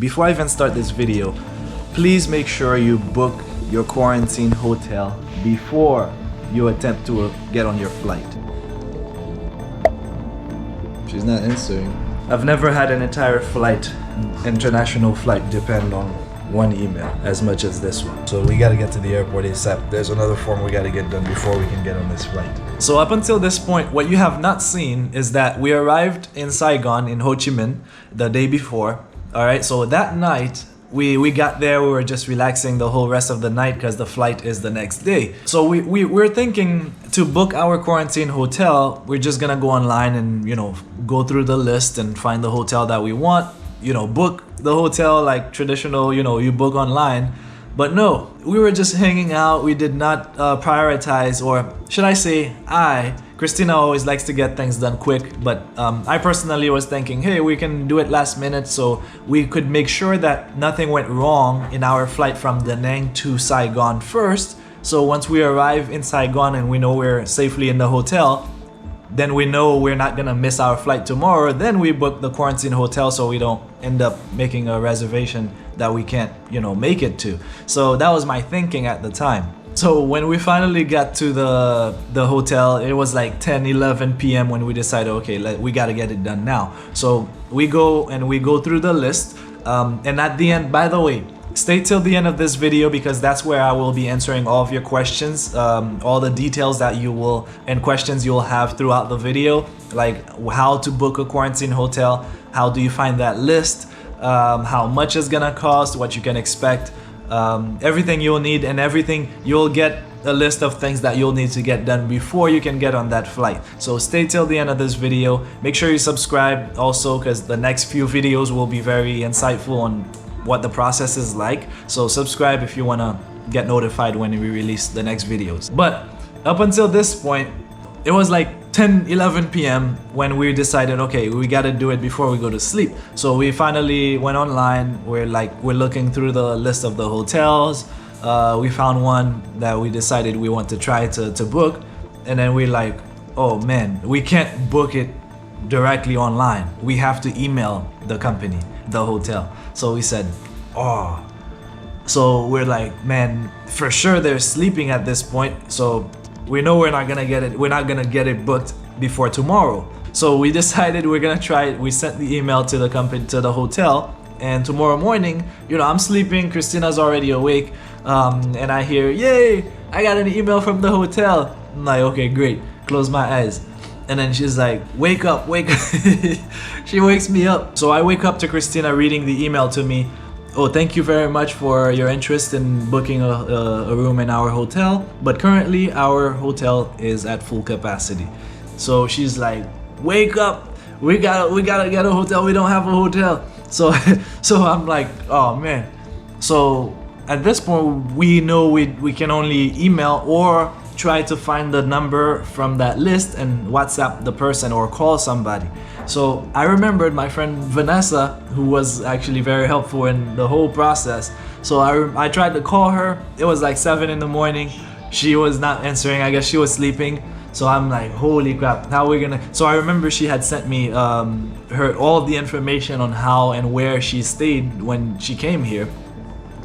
before I even start this video, please make sure you book your quarantine hotel before you attempt to get on your flight. She's not answering. I've never had an entire flight, international flight, depend on one email as much as this one. So we gotta get to the airport ASAP. There's another form we gotta get done before we can get on this flight. So up until this point, what you have not seen is that we arrived in Saigon, in Ho Chi Minh, the day before. All right, so that night, we got there, we were just relaxing the whole rest of the night because the flight is the next day. So we're thinking to book our quarantine hotel, we're just gonna go online and, you know, go through the list and find the hotel that we want, you know, book the hotel like traditional, you know, you book online. But no, we were just hanging out. We did not prioritize, or should I say Christina always likes to get things done quick, but I personally was thinking, hey, we can do it last minute so we could make sure that nothing went wrong in our flight from Da Nang to Saigon first. So once we arrive in Saigon and we know we're safely in the hotel, then we know we're not gonna miss our flight tomorrow. Then we book the quarantine hotel so we don't end up making a reservation that we can't, you know, make it to. So that was my thinking at the time. So when we finally got to the hotel, it was like 10-11 p.m. when we decided, okay, we gotta get it done now. So we go through the list, and at the end, by the way, stay till the end of this video because that's where I will be answering all of your questions, all the details that you will and questions you will have throughout the video, like how to book a quarantine hotel, how do you find that list, how much it's gonna cost, what you can expect, everything you'll need, and everything you'll get a list of things that you'll need to get done before you can get on that flight. So stay till the end of this video. Make sure you subscribe also because the next few videos will be very insightful on what the process is like. So subscribe if you want to get notified when we release the next videos. But up until this point, it was like 10-11 p.m. when we decided, okay, we got to do it before we go to sleep. So we finally went online. We're looking through the list of the hotels. We found one that we decided we want to try to book, and then we're like, oh man, we can't book it directly online. We have to email the company, the hotel. So we said, oh. So we're like, man, for sure they're sleeping at this point. So we know we're not gonna get it. We're not gonna get it booked before tomorrow. So we decided we're gonna try it. We sent the email to the company, to the hotel, and tomorrow morning, you know, I'm sleeping. Christina's already awake, and I hear, yay! I got an email from the hotel. I'm like, okay, great. Close my eyes. And then she's like, wake up, wake up. She wakes me up. So I wake up to Christina reading the email to me. Oh, thank you very much for your interest in booking a room in our hotel. But currently our hotel is at full capacity. So she's like, wake up. We gotta get a hotel. We don't have a hotel. So I'm like, oh man. So at this point, we know we can only email or try to find the number from that list and WhatsApp the person or call somebody. So I remembered my friend Vanessa, who was actually very helpful in the whole process. So I tried to call her. It was like 7 in the morning. She was not answering. I guess she was sleeping. So I'm like, holy crap, how are we gonna? So I remember she had sent me all of the information on how and where she stayed when she came here.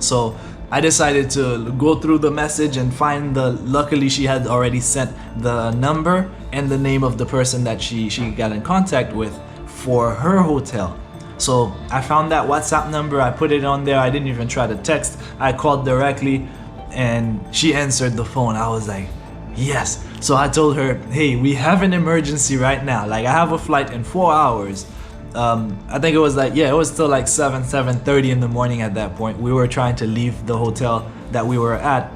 So I decided to go through the message and find luckily she had already sent the number and the name of the person that she got in contact with for her hotel. So I found that WhatsApp number, I put it on there, I didn't even try to text, I called directly and she answered the phone. I was like, yes. So I told her, hey, we have an emergency right now. Like I have a flight in 4 hours. I think it was like, yeah, it was still like 7:30 in the morning at that point. We were trying to leave the hotel that we were at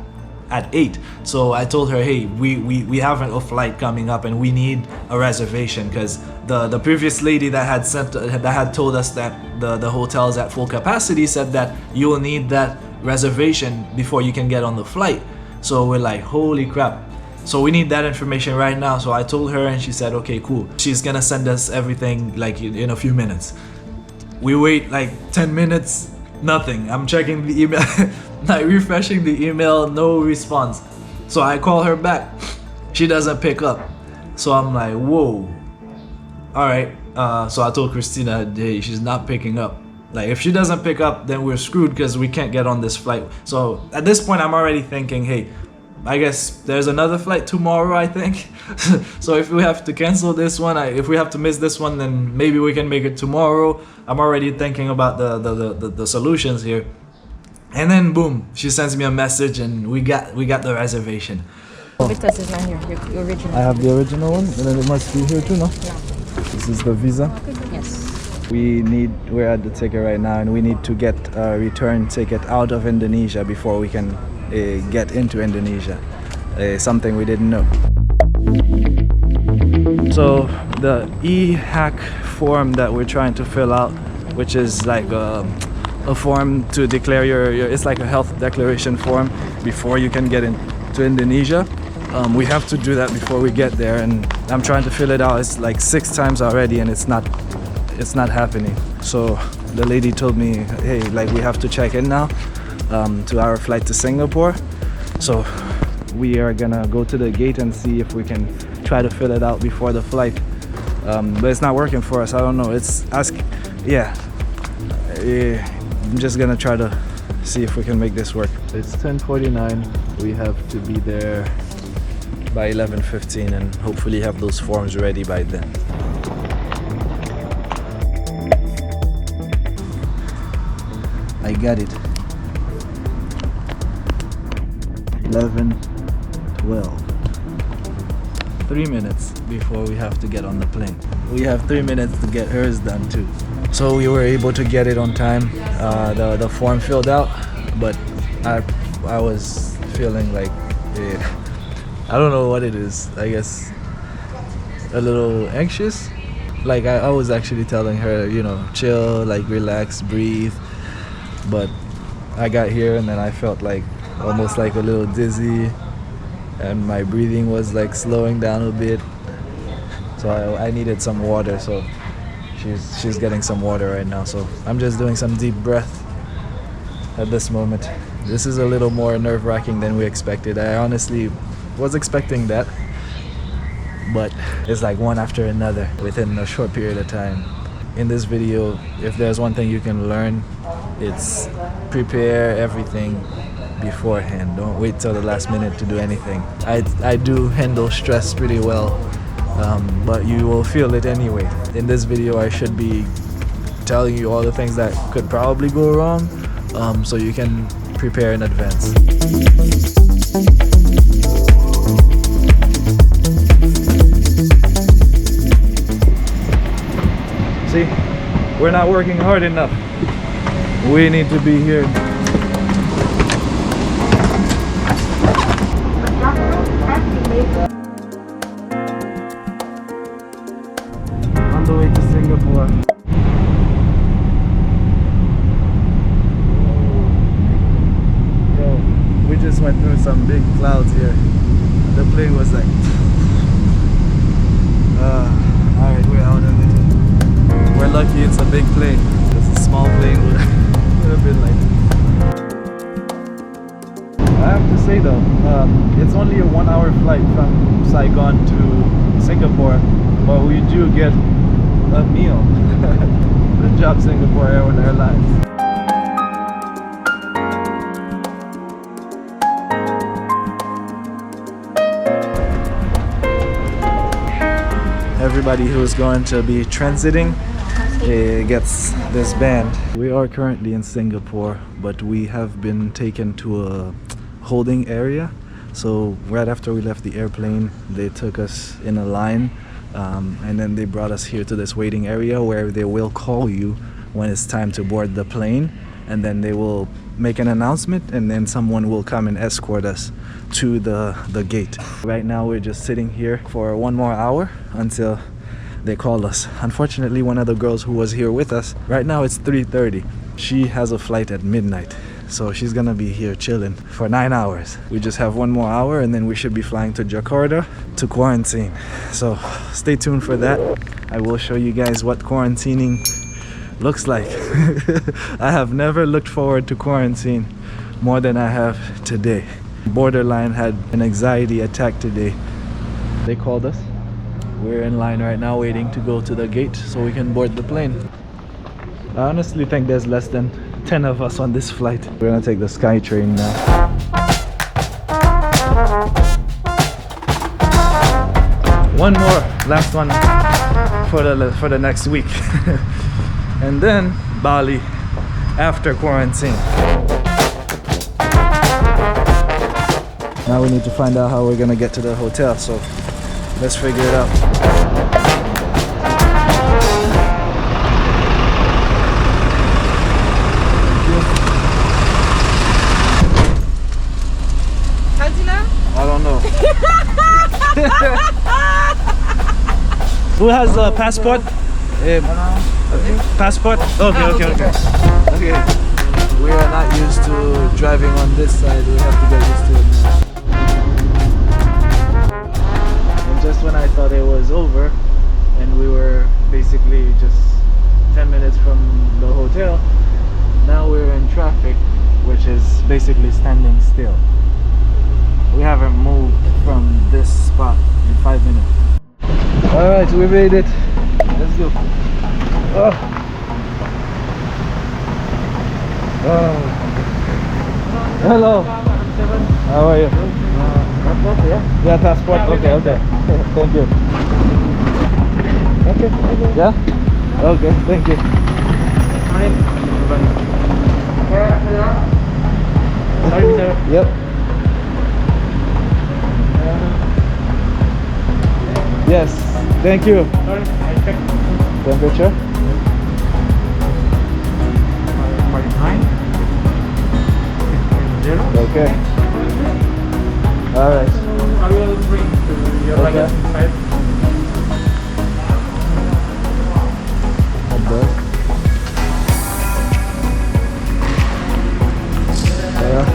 8. So I told her, hey, we have a flight coming up and we need a reservation because the previous lady that had told us that the hotel is at full capacity said that you will need that reservation before you can get on the flight. So we're like, holy crap. So we need that information right now. So I told her and she said, okay, cool. She's gonna send us everything like in a few minutes. We wait like 10 minutes, nothing. I'm checking the email, like refreshing the email, no response. So I call her back. She doesn't pick up. So I'm like, whoa. All right. So I told Christina, hey, she's not picking up. Like if she doesn't pick up, then we're screwed because we can't get on this flight. So at this point, I'm already thinking, hey, I guess there's another flight tomorrow, I think. So if we have to cancel this one, if we have to miss this one, then maybe we can make it tomorrow. I'm already thinking about the solutions here. And then boom, she sends me a message and we got the reservation. Vitas is not here, your original. I have the original one, and then it must be here too, no? Yeah. This is the visa. Yes. We're at the ticket right now, and we need to get a return ticket out of Indonesia before we can get into Indonesia. Something we didn't know. So the e-hack form that we're trying to fill out, which is like a form to declare your it's like a health declaration form before you can get into Indonesia. We have to do that before we get there, and I'm trying to fill it out. It's like 6 times already, and it's not happening. So the lady told me, hey, like we have to check in now to our flight to Singapore. So we are gonna go to the gate and see if we can try to fill it out before the flight. But it's not working for us. I don't know. I'm just gonna try to see if we can make this work. It's 10:49. We have to be there by 11:15 and hopefully have those forms ready by then. I got it. 11:12. 3 minutes before we have to get on the plane. We have 3 minutes to get hers done too. So we were able to get it on time. The form filled out, but I was feeling like I don't know what it is. I guess a little anxious. Like I was actually telling her, you know, chill, like relax, breathe. But I got here and then I felt like almost like a little dizzy, and my breathing was like slowing down a bit. So I needed some water. So she's getting some water right now. So I'm just doing some deep breath at this moment. This is a little more nerve-wracking than we expected. I honestly was expecting that, but it's like one after another within a short period of time. In this video, if there's one thing you can learn, it's prepare everything beforehand. Don't wait till the last minute to do anything. I do handle stress pretty well, but you will feel it anyway. In this video, I should be telling you all the things that could probably go wrong, so you can prepare in advance. See, we're not working hard enough. We need to be here. On the way to Singapore. Yo, we just went through some big clouds here. The plane was like, alright, we're out of it. We're lucky it's a big plane. It's a small plane would have been like. I have to say though, it's only a 1-hour flight from Saigon to Singapore, but we do get a meal. Good job, Singapore Airlines. Everybody who's going to be transiting gets this band. We are currently in Singapore, but we have been taken to a holding area. So right after we left the airplane, they took us in a line, and then they brought us here to this waiting area where they will call you when it's time to board the plane, and then they will make an announcement, and then someone will come and escort us to the gate. Right now we're just sitting here for 1 more hour until they call us. Unfortunately, one of the girls who was here with us, right now it's 3:30. She has a flight at midnight, so she's gonna be here chilling for 9 hours. We just have 1 more hour and then we should be flying to Jakarta to quarantine. So stay tuned for that. I will show you guys what quarantining looks like. I have never looked forward to quarantine more than I have today. Borderline had an anxiety attack today. They called us. We're in line right now waiting to go to the gate so we can board the plane. I honestly think there's less than 10 of us on this flight. We're gonna take the SkyTrain now. One more, last one for the next week. And then Bali after quarantine. Now we need to find out how we're gonna get to the hotel, so let's figure it out. I don't know. Who has a passport? Passport? Okay. Okay. We are not used to driving on this side. We have to get used to it now. And just when I thought it was over, and we were basically just 10 minutes from the hotel, now we're in traffic, which is basically standing still. We haven't moved from this spot in 5 minutes. Alright, we made it. Let's go. Oh. Oh. Hello. How are you? Passport, yeah? Yeah, passport. Okay. Thank you. Okay. Yeah? Okay, thank you. Sorry, sir. Yep. Yes, thank you. Sorry, I checked. Temperature? 5.9. Okay. Alright. I will bring to your luggage inside. Not bad. Yeah.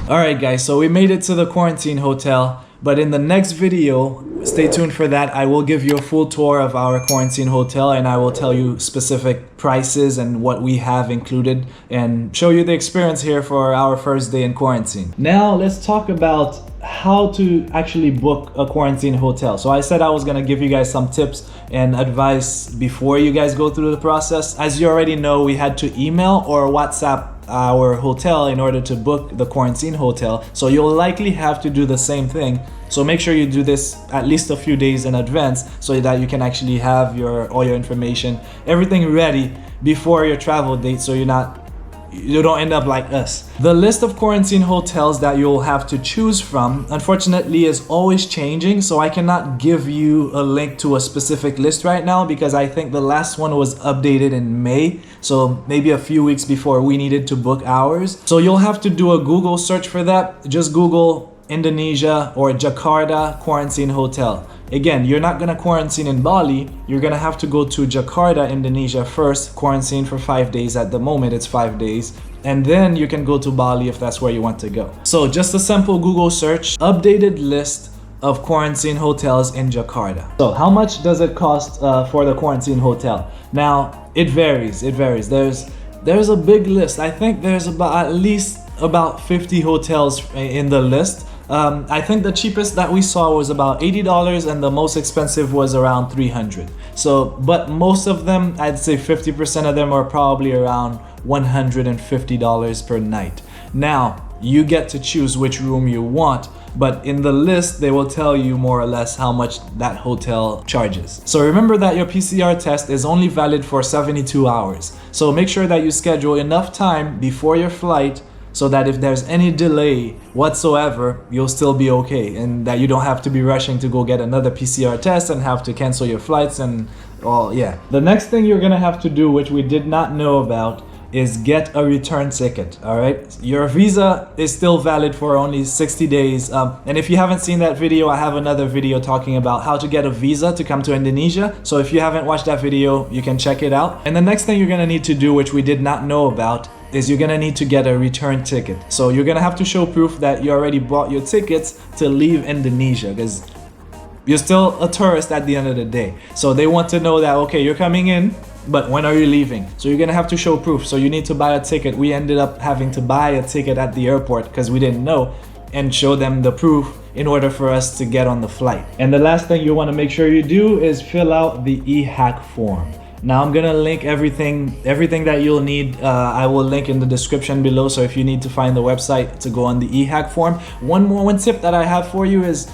Alright guys, so we made it to the quarantine hotel, but in the next video, stay tuned for that. I will give you a full tour of our quarantine hotel and I will tell you specific prices and what we have included and show you the experience here for our first day in quarantine. Now let's talk about how to actually book a quarantine hotel. So I said I was gonna give you guys some tips and advice before you guys go through the process. As you already know, we had to email or WhatsApp our hotel in order to book the quarantine hotel, so you'll likely have to do the same thing. So make sure you do this at least a few days in advance so that you can actually have all your information, everything ready before your travel date, so you don't end up like us. The list of quarantine hotels that you'll have to choose from, unfortunately, is always changing, so I cannot give you a link to a specific list right now because I think the last one was updated in May, so maybe a few weeks before we needed to book ours. So you'll have to do a Google search for that. Just Google Indonesia or Jakarta quarantine hotel. Again, you're not gonna quarantine in Bali, you're gonna have to go to Jakarta, Indonesia first, quarantine for 5 days. At the moment it's 5 days, and then you can go to Bali if that's where you want to go. So just a simple Google search, updated list of quarantine hotels in Jakarta. So how much does it cost for the quarantine hotel? Now it varies. There's a big list. I think there's at least about 50 hotels in the list. I think the cheapest that we saw was about $80 and the most expensive was around $300. So, but most of them, I'd say 50% of them are probably around $150 per night. Now, you get to choose which room you want, but in the list, they will tell you more or less how much that hotel charges. So remember that your PCR test is only valid for 72 hours. So make sure that you schedule enough time before your flight so that if there's any delay whatsoever, you'll still be okay, and that you don't have to be rushing to go get another PCR test and have to cancel your flights and all. Yeah. The next thing you're gonna have to do, which we did not know about, is get a return ticket. All right, your visa is still valid for only 60 days, and if you haven't seen that video, I have another video talking about how to get a visa to come to Indonesia. So if you haven't watched that video, you can check it out. And the next thing you're gonna need to do, which we did not know about, is you're gonna need to get a return ticket. So you're gonna have to show proof that you already bought your tickets to leave Indonesia, because you're still a tourist at the end of the day. So they want to know that, okay, you're coming in, but when are you leaving? So you're gonna have to show proof. So you need to buy a ticket. We ended up having to buy a ticket at the airport because we didn't know. and show them the proof in order for us to get on the flight. And the last thing you want to make sure you do is fill out the e-hack form. Now I'm gonna link everything that you'll need. I will link in the description below, so if you need to find the website to go on the e-hack form. One tip that I have for you is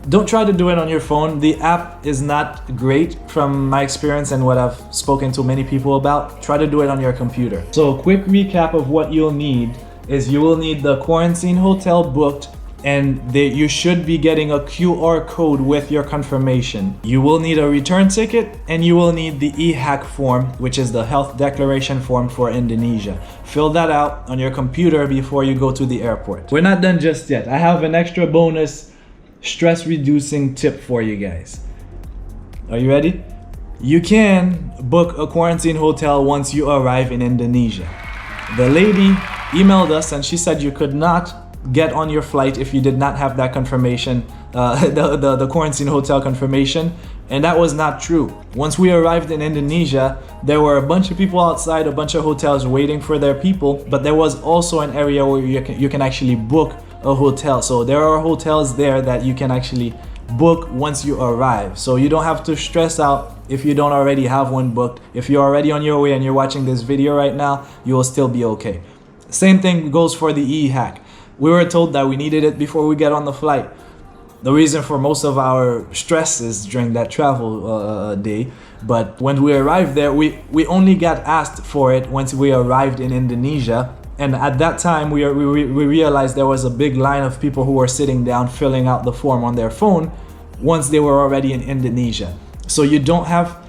don't try to do it on your phone. The app is not great from my experience and what I've spoken to many people about. Try to do it on your computer. So quick recap of what you'll need is you will need the quarantine hotel booked, and you should be getting a QR code with your confirmation. You will need a return ticket, and you will need the e-hack form, which is the health declaration form for Indonesia. Fill that out on your computer before you go to the airport. We're not done just yet. I have an extra bonus stress reducing tip for you guys. Are you ready? You can book a quarantine hotel once you arrive in Indonesia. The lady emailed us and she said you could not get on your flight if you did not have that confirmation, the quarantine hotel confirmation, and that was not true. Once we arrived in Indonesia, there were a bunch of people outside, a bunch of hotels waiting for their people, but there was also an area where you can actually book a hotel. So there are hotels there that you can actually book once you arrive, so you don't have to stress out if you don't already have one booked. If you're already on your way and you're watching this video right now, you will still be okay. Same thing goes for the e-hack. We were told that we needed it before we get on the flight. The reason for most of our stress is during that travel day, but when we arrived there, we only got asked for it once we arrived in Indonesia. And at that time, we realized there was a big line of people who were sitting down filling out the form on their phone once they were already in Indonesia. So you don't have,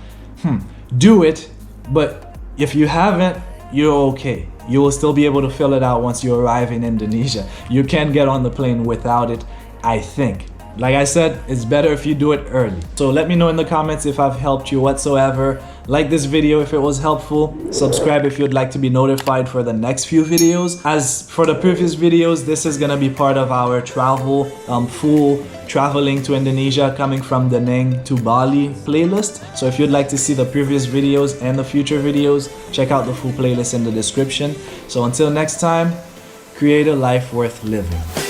do it, but if you haven't, you're okay. You will still be able to fill it out once you arrive in Indonesia. You can get on the plane without it, I think. Like I said, it's better if you do it early. So let me know in the comments if I've helped you whatsoever. Like this video if it was helpful. Subscribe if you'd like to be notified for the next few videos. As for the previous videos, this is gonna be part of our travel, full traveling to Indonesia coming from Da Nang to Bali playlist. So if you'd like to see the previous videos and the future videos, check out the full playlist in the description. So until next time, create a life worth living.